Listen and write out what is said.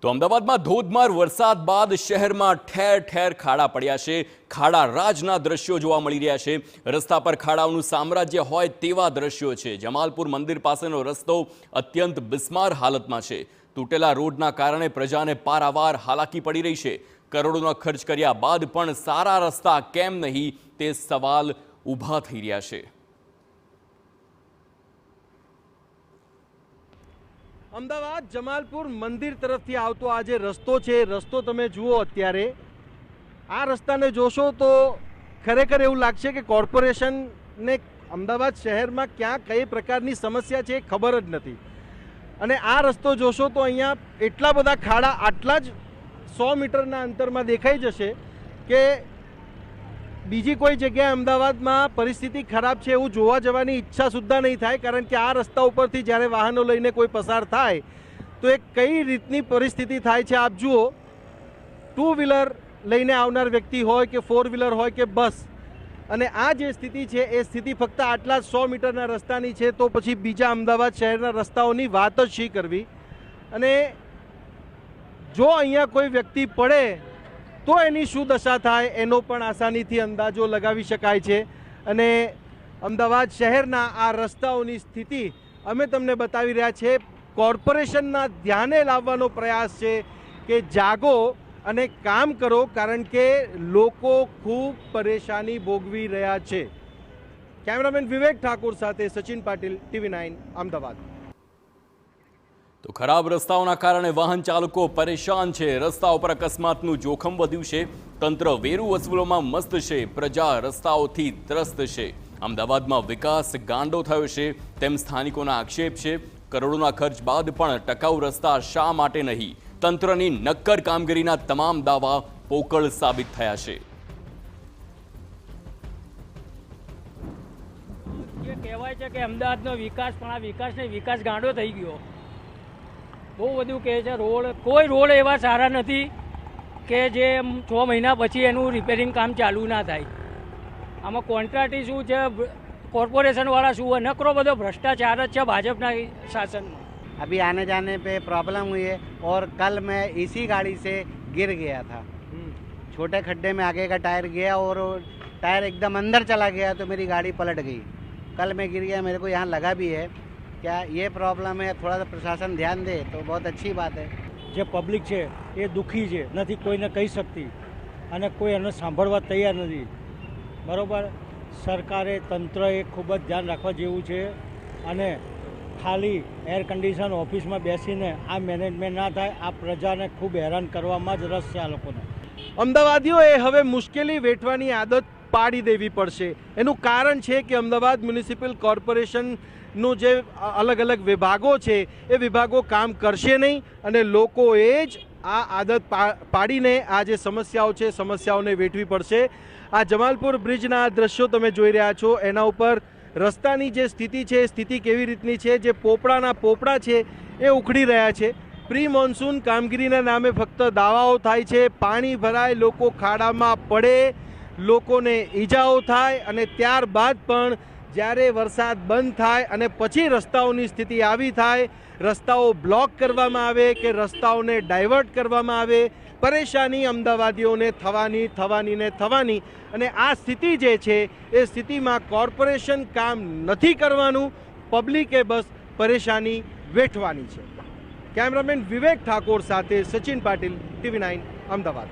તો અમદાવાદમાં ધોધમાર વરસાદ બાદ શહેરમાં ઠેર ઠેર ખાડા પડ્યા છે। ખાડા રાજના દ્રશ્યો જોવા મળી રહ્યા છે। રસ્તા પર ખાડાઓનું સામ્રાજ્ય હોય તેવા દ્રશ્યો છે। જમાલપુર મંદિર પાસેનો રસ્તો અત્યંત બિસ્માર હાલતમાં છે। તૂટેલા રોડના કારણે પ્રજાને પારાવાર હાલાકી પડી રહી છે। કરોડોનો ખર્ચ કર્યા બાદ પણ સારા રસ્તા કેમ નહીં તે સવાલ ઊભા થઈ રહ્યા છે। અમદાવાદ જમાલપુર મંદિર તરફથી આવતો આ જે રસ્તો છે, રસ્તો તમે જુઓ અત્યારે આ રસ્તાને જોશો તો ખરેખર એવું લાગશે કે કોર્પોરેશનને અમદાવાદ શહેરમાં ક્યાં કઈ પ્રકારની સમસ્યા છે એ ખબર જ નથી। અને આ રસ્તો જોશો તો અહીંયા એટલા બધા ખાડા આટલા જ 100 મીટરના અંતરમાં દેખાઈ જશે કે બીજી કોઈ જગ્યાએ અમદાવાદમાં પરિસ્થિતિ ખરાબ છે એવું જોવા જવાની ઈચ્છા સુદ્ધા નહીં થાય, કારણ કે આ રસ્તા ઉપરથી જ્યારે વાહનો લઈને કોઈ પસાર થાય તો એ કઈ રીતની પરિસ્થિતિ થાય છે આપ જુઓ। 2 વ્હીલર લઈને આવનાર વ્યક્તિ હોય કે 4 વ્હીલર હોય કે બસ, અને આ જે સ્થિતિ છે એ સ્થિતિ ફક્ત આટલા 100 મીટરના રસ્તાની છે, તો પછી બીજા અમદાવાદ શહેરના રસ્તાઓની વાત જ શી કરવી। અને જો અહીંયા કોઈ વ્યક્તિ પડે તો એની શું દશા થાય એનો પણ આસાનીથી અંદાજો લગાવી શકાય છે। અને અમદાવાદ શહેરના આ રસ્તાઓની સ્થિતિ અમે તમને બતાવી રહ્યા છે। કોર્પોરેશનના ધ્યાને લાવવાનો પ્રયાસ છે કે જાગો અને કામ કરો, કારણ કે લોકો ખૂબ પરેશાની ભોગવી રહ્યા છે। કેમેરામેન વિવેક ઠાકોર સાથે સચિન પાટીલ, TV9 અમદાવાદ। તો ખરાબ રસ્તાઓના કારણે વાહન ચાલકો પરેશાન છે। રસ્તા ઉપર અકસ્માતનું જોખમ વધ્યું છે। તંત્ર વેરું વસૂલોમાં મસ્ત છે, પ્રજા રસ્તાઓથી ત્રસ્ત છે। અમદાવાદમાં વિકાસ ગાંડો થયો છે તેમ સ્થાનિકોના આક્ષેપ છે। કરોડોના ખર્ચ બાદ પણ ટકાઉ રસ્તા શા માટે નહીં? તંત્રની નક્કર કામગીરીના તમામ દાવા પોકળ સાબિત થયા છે। જે કહેવાય છે કે અમદાવાદનો વિકાસ, પણ આ વિકાસ ગાંડો થઈ ગયો। બહુ બધું કહે છે, કોઈ રોડ એવા સારા નથી કે જે 6 મહિના પછી એનું રિપેરિંગ કામ ચાલુ ના થાય। આમાં કોન્ટ્રાક્ટી શું છે, કોર્પોરેશનવાળા શું, નકરો બધો ભ્રષ્ટાચાર જ છે ભાજપના શાસનમાં। अभी आने जाने पे प्रॉब्लम हुई है और कल मैं इसी गाड़ी से गिर गया था। छोटे खड्डे में आगे का टायर गया और टायर एकदम अंदर चला गया तो मेरी गाड़ी पलट गई। कल मैं गिर गया, मेरे को यहाँ लगा भी है। क्या ये प्रॉब्लम है, थोड़ा सा प्रशासन ध्यान दे तो बहुत अच्छी बात है। જે પબ્લિક છે એ દુઃખી છે, નથી કોઈને કહી શકતી અને કોઈ એને સાંભળવા તૈયાર નથી, બરાબર। સરકારે, તંત્રએ ખૂબ જ ધ્યાન રાખવા જેવું છે અને ખાલી એર કન્ડિશન ઓફિસમાં બેસીને આ મેનેજમેન્ટ ના થાય। આ પ્રજાને ખૂબ હેરાન કરવામાં જ રસ છે આ લોકોને। અમદાવાદીઓએ હવે મુશ્કેલી વેઠવાની આદત પાડી દેવી પડશે। એનું કારણ છે કે અમદાવાદ મ્યુનિસિપલ કોર્પોરેશનનું જે અલગ અલગ વિભાગો છે એ વિભાગો કામ કરશે નહીં અને લોકોએ જ આ આદત પાડીને આ જે સમસ્યાઓ છે સમસ્યાઓને વેઠવી પડશે। આ જમાલપુર બ્રિજના દ્રશ્યો તમે જોઈ રહ્યા છો, એના ઉપર રસ્તાની જે સ્થિતિ છે એ સ્થિતિ કેવી રીતની છે। જે પોપડાના પોપડા છે એ ઉખડી રહ્યા છે। પ્રી મોન્સૂન કામગીરીના નામે ફક્ત દાવાઓ થાય છે, પાણી ભરાય, લોકો ખાડામાં પડે, લોકોને ઈજાઓ થાય અને ત્યારબાદ પણ જ્યારે વરસાદ બંધ થાય અને પછી રસ્તાઓની સ્થિતિ આવી થાય, રસ્તાઓ બ્લોક કરવામાં આવે કે રસ્તાઓને ડાયવર્ટ કરવામાં આવે, પરેશાની અમદાવાદીઓને થવાની। અને આ સ્થિતિ જે છે એ સ્થિતિમાં કોર્પોરેશન કામ નથી કરવાનું, પબ્લિકે બસ પરેશાની વેઠવાની છે। કેમેરામેન વિવેક ઠાકોર સાથે સચિન પાટીલ, TV9 અમદાવાદ।